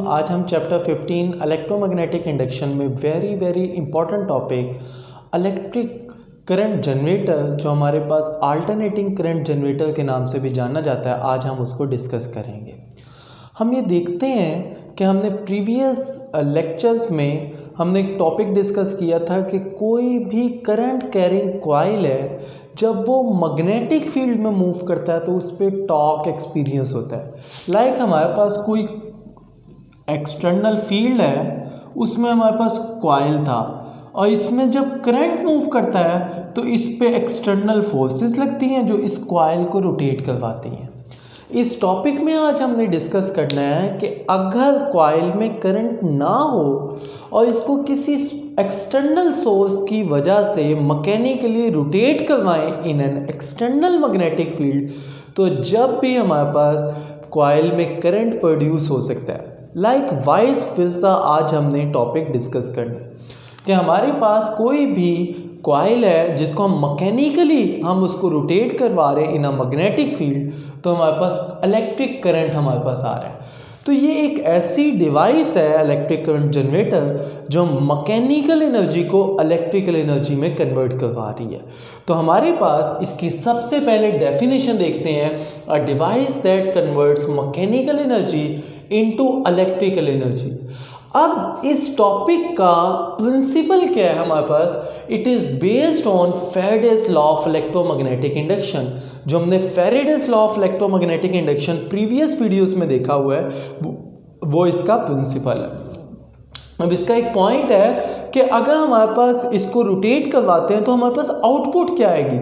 आज हम chapter 15 electromagnetic induction में very important topic electric current generator, जो हमारे पास अल्टरनेटिंग करंट जनरेटर के नाम से भी जाना जाता है, आज हम उसको डिस्कस करेंगे। हम ये देखते हैं कि हमने प्रीवियस लेक्चर्स में हमने एक टॉपिक डिस्कस किया था कि कोई भी करंट कैरिंग कॉइल है, जब वो मैग्नेटिक फील्ड में मूव करता है तो उस पर टॉर्क एक्सपीरियंस होता है। लाइक हमारे पास कोई एक्सटर्नल फील्ड है, उसमें हमारे पास कॉइल था और इसमें जब करंट मूव करता है तो इस पे एक्सटर्नल फोर्सेस लगती हैं जो इस कॉइल को रोटेट करवाती हैं। इस टॉपिक में आज हमने डिस्कस करना है कि अगर कॉइल में करंट ना हो और इसको किसी एक्सटर्नल सोर्स की वजह से मैकेनिकली रोटेट करवाएं in an external magnetic field, तो जब भी हमारे पास कॉइल में करंट प्रोड्यूस हो सकता है। लाइक वाइस वर्सा आज हमने टॉपिक डिस्कस करना है कि हमारे पास कोई भी कॉइल है जिसको हम मैकेनिकली हम उसको रोटेट करवा रहे हैं इन अ मैग्नेटिक फील्ड, तो हमारे पास इलेक्ट्रिक करंट हमारे पास आ रहा है। तो ये एक ऐसी डिवाइस है इलेक्ट्रिक करंट जनरेटर जो मैकेनिकल एनर्जी को इलेक्ट्रिकल एनर्जी में कन्वर्ट करवा रही है। तो हमारे पास इसकी सबसे पहले डेफिनेशन देखते हैं, a device that converts mechanical energy into electrical energy. अब इस टॉपिक का प्रिंसिपल क्या है हमारे पास? It is based on Faraday's law of electromagnetic induction. जो हमने Faraday's law of electromagnetic induction previous videos में देखा हुआ है, वो इसका प्रिंसिपल है। अब इसका एक पॉइंट है कि अगर हमारे पास इसको रोटेट करवाते हैं तो हमारे पास आउटपुट क्या आएगी?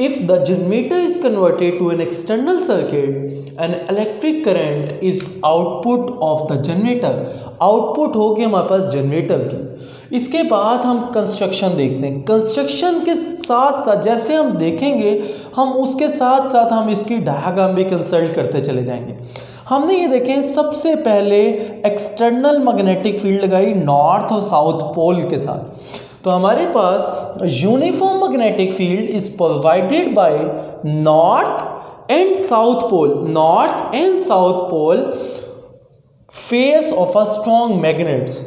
If the generator is converted to an external circuit, an electric current is output of the generator. Output होगी हमारे पास जनरेटर की। इसके बाद हम कंस्ट्रक्शन देखते हैं। कंस्ट्रक्शन के साथ साथ जैसे हम देखेंगे, हम उसके साथ साथ हम इसकी डायग्राम भी कंसल्ट करते चले जाएंगे। हमने ये देखें, सबसे पहले एक्सटर्नल मैग्नेटिक फील्ड लगाई नॉर्थ और साउथ पोल के साथ। तो हमारे पास uniform magnetic field is provided by north and south pole. North and south pole face of a strong magnets.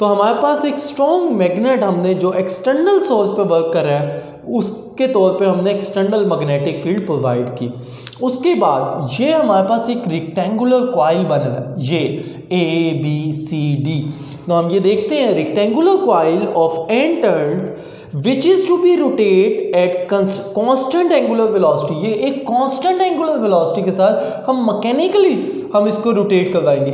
तो हमारे पास एक स्ट्रॉन्ग मैग्नेट हमने जो एक्सटर्नल सोर्स पे वर्क कर रहा है, उसके तौर पे हमने एक्सटर्नल मैग्नेटिक फील्ड प्रोवाइड की। उसके बाद ये हमारे पास एक रेक्टेंगुलर कॉइल बना है, ये ABCD। तो हम ये देखते हैं rectangular coil of n turns which is to be rotate at constant angular velocity. ये एक कांस्टेंट एंगुलर वेलोसिटी के साथ हम मैकेनिकली हम इसको रोटेट करवाएंगे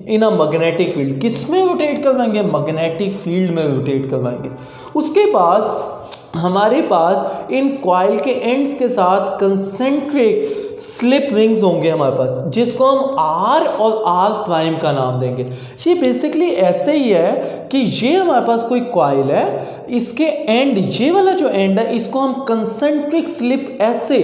इन अ मैग्नेटिक फील्ड। किस में रोटेट करवाएंगे? मैग्नेटिक फील्ड में रोटेट करवाएंगे। उसके बाद हमारे पास इन कॉइल के एंड्स के साथ कंसेंट्रिक स्लिप रिंग्स होंगे हमारे पास, जिसको हम R और R' का नाम देंगे। ये बेसिकली ऐसे ही है कि ये हमारे पास कोई कॉइल है, इसके एंड, ये वाला जो एंड है, इसको हम कंसेंट्रिक स्लिप ऐसे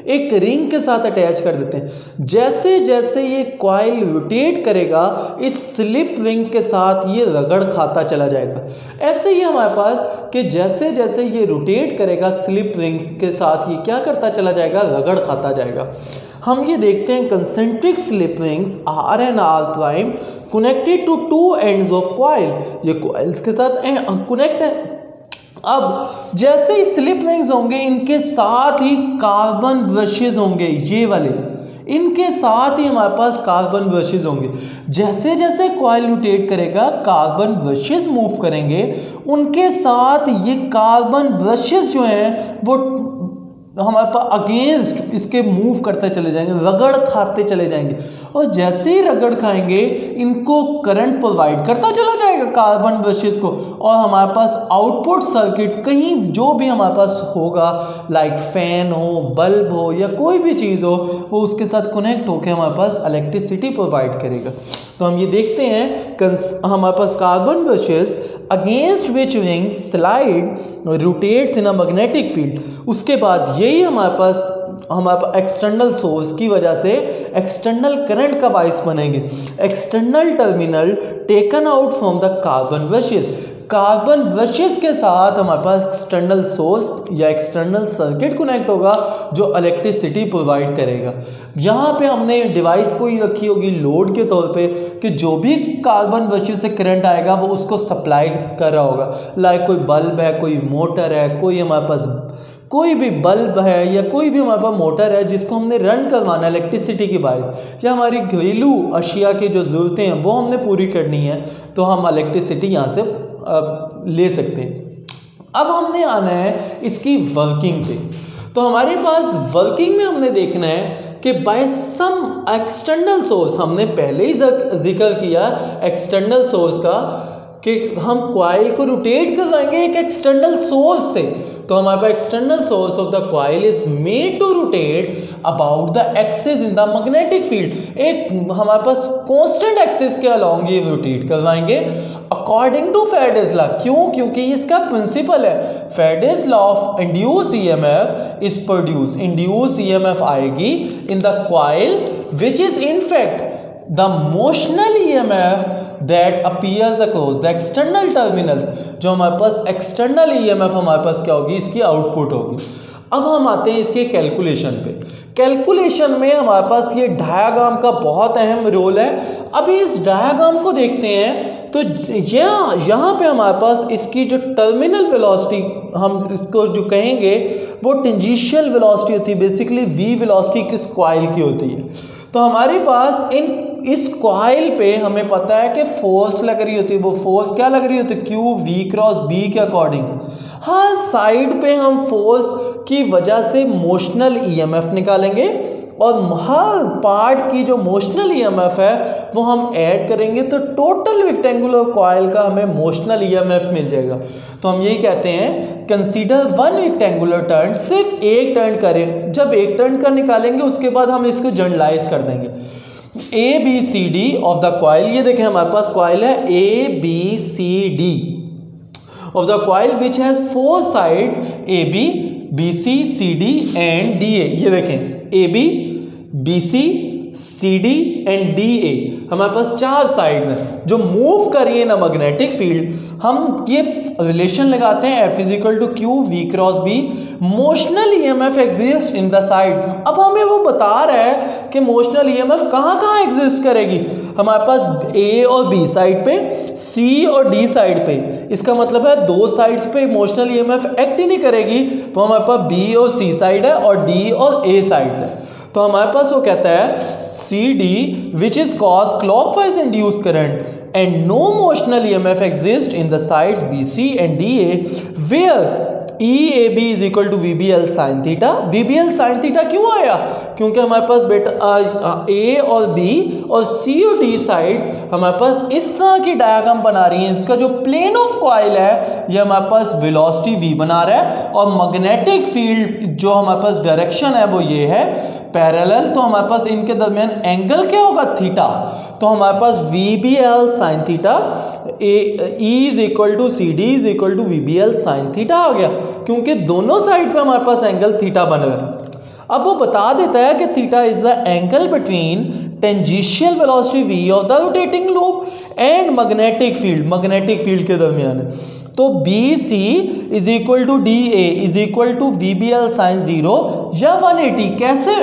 एक रिंग के साथ अटैच कर देते हैं। जैसे जैसे ये कॉइल रोटेट करेगा, इस स्लिप रिंग के साथ ये रगड़ खाता चला जाएगा। ऐसे ही हमारे पास कि जैसे जैसे ये रोटेट करेगा, स्लिप रिंग्स के साथ ये क्या करता चला जाएगा? रगड़ खाता जाएगा। हम ये देखते हैं concentric slip rings R and R' connected to two ends of coil. ये कॉइल्स के साथ कनेक्ट है। अब जैसे ही स्लिप रिंग्स होंगे, इनके साथ ही कार्बन ब्रशेज होंगे, ये वाले, इनके साथ ही हमारे पास कार्बन ब्रशेज होंगे। जैसे जैसे कॉइल रोटेट करेगा, कार्बन ब्रशेज मूव करेंगे, उनके साथ ये कार्बन ब्रशेज जो हैं वो हमारे पास अगेंस्ट इसके मूव करते चले जाएंगे, रगड़ खाते चले जाएंगे। और जैसे ही रगड़ खाएंगे, इनको करंट प्रोवाइड करता चला जाएगा कार्बन ब्रशेस को, और हमारे पास आउटपुट सर्किट कहीं जो भी हमारे पास होगा, लाइक फैन हो, बल्ब हो या कोई भी चीज़ हो, वो उसके साथ कनेक्ट होकर हमारे पास इलेक्ट्रिसिटी प्रोवाइड करेगा। तो हम ये देखते हैं हमारे पास carbon brushes against which rings slide rotates in a magnetic field. उसके बाद यही हमारे पास एक्सटर्नल सोर्स की वजह से एक्सटर्नल करंट का बाइस बनेंगे। External terminal taken out from the carbon brushes. Carbon brushes के साथ हमारे पास एक्सटर्नल सोर्स या एक्सटर्नल सर्किट कनेक्ट होगा जो इलेक्ट्रिसिटी प्रोवाइड करेगा। यहाँ पे हमने डिवाइस कोई रखी होगी लोड के तौर पे कि जो भी कार्बन ब्रशेस से करंट आएगा वो उसको सप्लाई कर रहा होगा। लाइक कोई बल्ब है, कोई मोटर है, कोई हमारे पास कोई भी बल्ब है या कोई भी हमारे पास मोटर है जिसको हमने रन करवाना है इलेक्ट्रिसिटी की बाइस, या हमारी घरेलू अशिया की जो ज़रूरतें हैं वो हमने पूरी करनी है, तो हम इलेक्ट्रिसिटी यहाँ से ले सकते हैं। अब हमने आना है इसकी वर्किंग पे। तो हमारे पास वर्किंग में हमने देखना है कि बाय सम एक्सटर्नल सोर्स, हमने पहले ही जिक्र किया एक्सटर्नल सोर्स का कि हम कॉइल को रोटेट करवाएंगे एक एक्सटर्नल सोर्स से। तो हमारे पास external source of the coil is made to rotate about the axis in the magnetic field. एक हमारे पास कांस्टेंट एक्सिस के अलोंग ये रोटेट करवाएंगे अकॉर्डिंग टू फैराडेज लॉ। क्यों? क्योंकि इसका प्रिंसिपल है Faraday's law of induce EMF is produce. Induce EMF आएगी in the coil which is in fact the motional EMF that appears across the external terminals। जो हमारे पास external EMF हमारे पास क्या होगी, इसकी आउटपुट होगी। अब हम आते हैं इसके कैलकुलेशन पे। कैलकुलेशन में हमारे पास ये डायाग्राम का बहुत अहम रोल है। अभी इस डायाग्राम को देखते हैं तो यहाँ पे हमारे पास इसकी जो टर्मिनल वेलोसिटी हम इसको जो कहेंगे वो टेंजेंशियल वेलोसिटी होती है, बेसिकली v वेलोसिटी किस कॉइल की होती है। तो हमारे पास इस कॉइल पे हमें पता है कि फोर्स लग रही होती है, वो फोर्स क्या लग रही होती है, Q V क्रॉस B के अकॉर्डिंग। हर साइड पे हम फोर्स की वजह से मोशनल EMF निकालेंगे और हर पार्ट की जो मोशनल EMF है वो हम ऐड करेंगे तो टोटल रेक्टेंगुलर कॉइल का हमें मोशनल EMF मिल जाएगा। तो हम यही कहते हैं कंसीडर वन रेक्टेंगुलर टर्न, सिर्फ एक टर्न करें। जब एक टर्न का निकालेंगे उसके बाद हम इसको जनरलाइज कर देंगे। ABCD ऑफ द कॉइल, ये देखें हमारे पास कॉइल है ABCD of the coil which has 4 sides AB BC CD and DA। ये देखें AB BC CD and DA हमारे पास 4 साइड्स हैं जो मूव कर रही है ना मैग्नेटिक फील्ड। हम ये रिलेशन लगाते हैं F is equal to Q V cross B। Motional EMF exist in the sides. अब हमें वो बता रहा है कि मोशनल EMF कहाँ कहाँ एग्जिस्ट करेगी। हमारे पास A और B साइड पे, C और D साइड पे। इसका मतलब है 2 साइड्स पे मोशनल EMF एक्ट ही नहीं करेगी। तो हमारे पास B और C साइड है और D और A साइड है। तो हमारे पास वो कहता है CD which is cause clockwise induced current and no motional EMF exists in the sides BC and DA where EAB is equal to VBL sin theta। VBL sin theta क्यों आया? क्योंकि हमारे पास बेटा A और B और C और D side हमारे पास इस तरह की डायग्राम बना रही हैं। इसका जो प्लेन ऑफ कॉइल है ये हमारे पास वेलोसिटी V बना रहा है और मैग्नेटिक फील्ड जो हमारे पास डायरेक्शन है वो ये है पैरेलल। तो हमारे पास इनके दरमियान एंगल क्या होगा, थीटा। तो हमारे पास VBL sin theta E is equal to CD is equal to VBL sin theta आ गया, क्योंकि दोनों साइड पे हमारे पास एंगल थीटा बन रहा है। अब वो बता देता है कि theta is the angle between tangential velocity V of the rotating loop and magnetic field के दरमियान है। तो BC is equal to DA is equal to VBL sin 0 या 180। कैसे?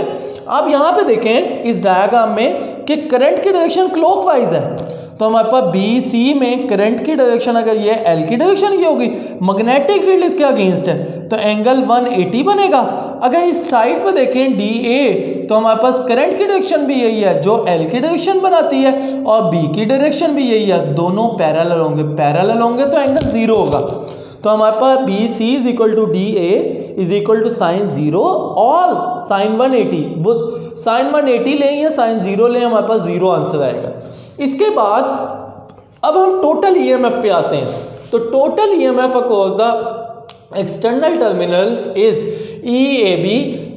आप यहाँ पे देखें इस डायग्राम में कि करंट की डायरेक्शन क्लॉकवाइज है। तो हमारे पास BC में करंट की डायरेक्शन अगर ये L की डायरेक्शन की होगी, मैग्नेटिक फील्ड इसके अगेंस्ट है, तो एंगल 180 बनेगा। अगर इस साइड पे देखें DA तो हमारे पास करंट की डायरेक्शन भी यही है जो L की डायरेक्शन बनाती है और B की डायरेक्शन भी यही है, दोनों पैरेलल होंगे तो एंगल 0 होगा। तो हमारे पास BC is equal to DA is equal to sine 0 और साइन 180। वो साइन 180 लें या साइन 0 लें, हमारे पास 0 आंसर आएगा। इसके बाद अब हम टोटल EMF पे आते हैं। तो total EMF across the external terminals is EAB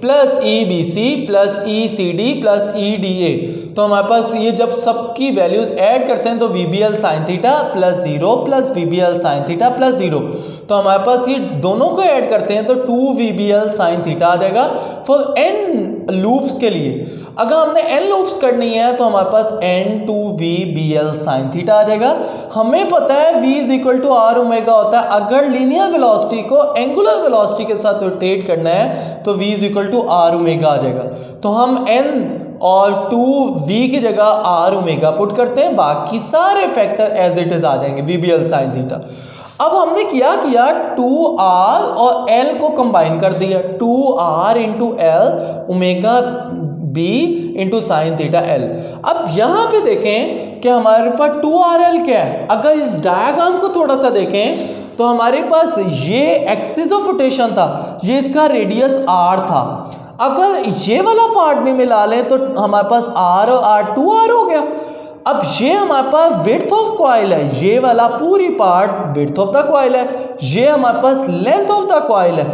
plus E B C plus E C D plus E D A. तो हमारे पास ये जब सबकी वैल्यूज ऐड करते हैं तो V B L sine theta plus 0 plus V B L sine theta plus 0। तो हमारे पास ये दोनों को ऐड करते हैं तो 2 v B L sine theta आ जाएगा फॉर n लूप्स के लिए। अगर हमने n लूप्स करनी है तो हमारे पास n 2 v B L sine theta आ जाएगा। हमें पता है v is equal to r omega होता है। अगर लीनियर वेलोसिटी को एंगुलर वेलोसिटी के साथ रोटेट करना है तो v is equal to r omega आ जाएगा। तो हम n और 2v की जगह r ओमेगा पुट करते हैं, बाकी सारे फैक्टर एज इट इज आ जाएंगे V B L sine theta. अब हमने क्या किया 2r और l को कंबाइन कर दिया, 2r into L omega b into sine theta l। अब यहाँ पे देखें कि हमारे पास 2rl क्या है। अगर इस डायग्राम को थोड़ा सा देखें तो हमारे पास ये एक्सिस ऑफ रोटेशन था, ये इसका रेडियस r था। अगर ये वाला पार्ट भी मिला लें तो हमारे पास r और r 2r हो गया। अब ये हमारे पास विड्थ ऑफ कॉइल है, ये वाला पूरी part width of the coil है, ये हमारे पास लेंथ ऑफ द कॉइल है।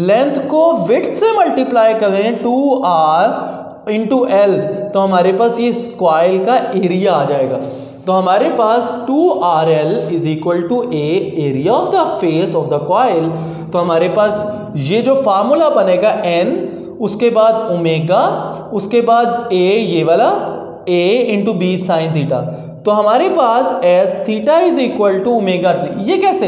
लेंथ को विड्थ से मल्टीप्लाई करें 2r इंटू एल तो हमारे पास ये कॉइल का एरिया आ जाएगा। तो हमारे पास 2rl is equal to A area of the face of the coil. तो हमारे पास ये जो फार्मूला बनेगा n, उसके बाद ओमेगा, उसके बाद a ये वाला a into b sine theta. तो हमारे पास as theta is equal to omega t. ये कैसे?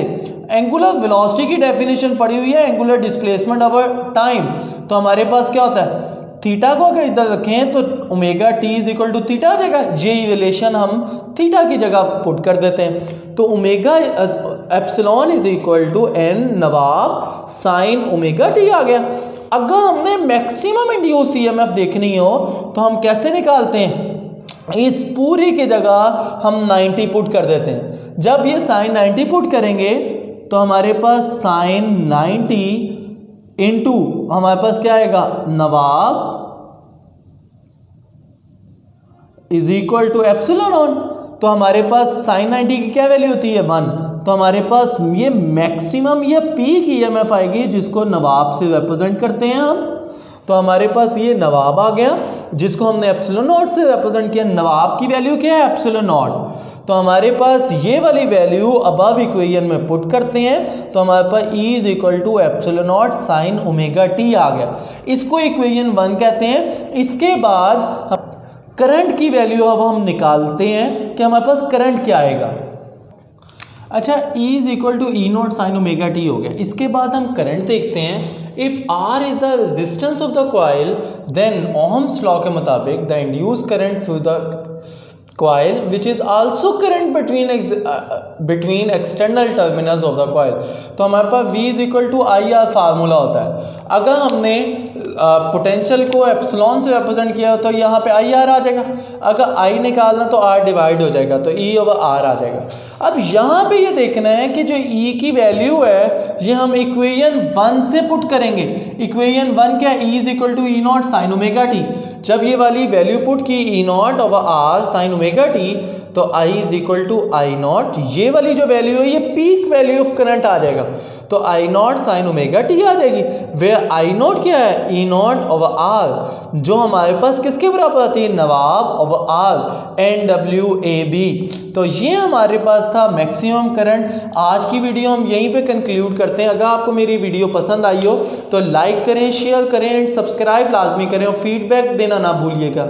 एंगुलर वेलोसिटी की डेफिनेशन पड़ी हुई है, एंगुलर डिस्प्लेसमेंट ओवर टाइम। तो हमारे पास क्या होता है, थीटा को अगर इधर रखें तो omega t is equal to theta आ जाएगा। ये रिलेशन हम थीटा की जगह पुट कर देते हैं। तो omega epsilon is equal to n नवाब साइन ओमेगा टी आ गया। अगर हमने मैक्सिमम इंड्यूस ईएमएफ देखनी हो तो हम कैसे निकालते हैं, इस पूरी की जगह हम 90 पुट कर देते हैं। जब ये साइन 90 पुट करेंगे तो हमारे पास साइन 90 इंटू हमारे पास क्या आएगा, नवाब is equal to epsilon on. तो हमारे पास साइन 90 की क्या वैल्यू होती है 1। तो हमारे पास ये मैक्सिमम ये पीक ईएमएफ आएगी जिसको नवाब से रिप्रेजेंट करते हैं हम। तो हमारे पास ये नवाब आ गया जिसको हमने एप्सिलॉन नॉट से रिप्रेजेंट किया। नवाब की वैल्यू क्या है, एप्सिलॉन नॉट। तो हमारे पास ये वाली वैल्यू अबव इक्वेशन में पुट करते हैं तो हमारे पास E is equal to epsilon naught sine omega t आ गया। इसको इक्वेशन 1 कहते हैं। इसके बाद करंट की वैल्यू अब हम निकालते हैं कि हमारे पास करंट क्या आएगा। अच्छा, E is equal to E naught sine omega T हो गया। इसके बाद हम करंट देखते हैं। If R is the resistance of the coil then Ohm's law के मुताबिक the induced current through the coil which is also current between external terminals of the coil। तो हमारे पास V is equal to I R formula होता है। अगर हमने potential को एप्सिलॉन से रिप्रेजेंट किया तो यहाँ पे आई आर आ जाएगा। अगर I निकालना तो R डिवाइड हो जाएगा तो E ओवर R आ जाएगा। अब यहाँ पे ये देखना है कि जो E की वैल्यू है ये हम इक्वेशन 1 से पुट करेंगे। इक्वेशन 1 क्या है, E is equal to E naught sine omega t. जब ये वाली वैल्यू पुट की e naught over r sine omega t तो I is equal to I naught, ये वाली जो वैल्यू है ये पीक वैल्यू ऑफ करंट आ जाएगा। तो I naught sine omega t आ जाएगी। वे आई नॉट क्या है, ई नॉट ओवर आर, जो हमारे पास किसके बराबर आती है, नवाब ओवर आर एन डब्ल्यू ए बी। तो ये हमारे पास था मैक्सिमम करंट। आज की वीडियो हम यहीं पे कंक्लूड करते हैं। अगर आपको मेरी वीडियो पसंद आई हो तो लाइक करें, शेयर करें एंड सब्सक्राइब लाजमी करें और फीडबैक देना ना भूलिएगा।